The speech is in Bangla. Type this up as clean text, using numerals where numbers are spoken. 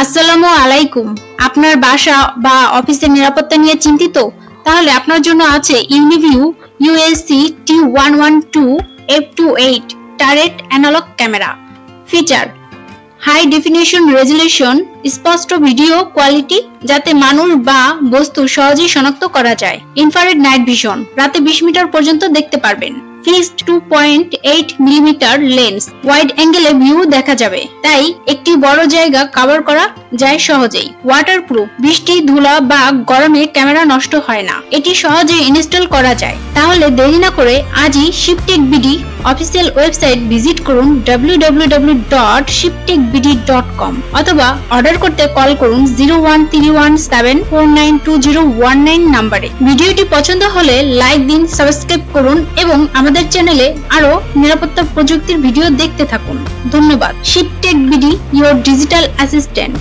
আসসালামু আলাইকুম। আপনার বাসা বা অফিসের নিরাপত্তা নিয়ে চিন্তিত? তাহলে আপনার জন্য আছে Uniview USC T112 f2.8 turret analogue camera. Feature: high definition resolution, স্পষ্ট ভিডিও কোয়ালিটি যাতে মানুষ বা বস্তু সহজেই শনাক্ত করা যায়। ইনফ্রারেড নাইট ভিশন, রাতে 20 মিটার পর্যন্ত দেখতে পারবেন। ফিক্সড 2.8 মিলিমিটার লেন্স, ওয়াইড অ্যাঙ্গেলে ভিউ দেখা যাবে, তাই একটি বড় জায়গা কভার করা যায় সহজেই। ওয়াটারপ্রুফ, বৃষ্টি, ধুলা বা গরমে ক্যামেরা নষ্ট হয় না, এটি সহজে ইনস্টল করা যায়। তাহলে দেরি না করে আজই শিপটেক বিডি অফিসিয়াল ওয়েবসাইট ভিজিট করুন www.shiptekbd.com অথবা অর্ডার করতে কল করুন 01317492019 নম্বরে। ভিডিওটি পছন্দ হলে লাইক দিন, সাবস্ক্রাইব করুন এবং আমাদের চ্যানেলে আরো নিরাপত্তা প্রযুক্তির ভিডিও দেখতে থাকুন। ধন্যবাদ। শিপটেক বিডি, ইওর ডিজিটাল অ্যাসিস্ট্যান্ট।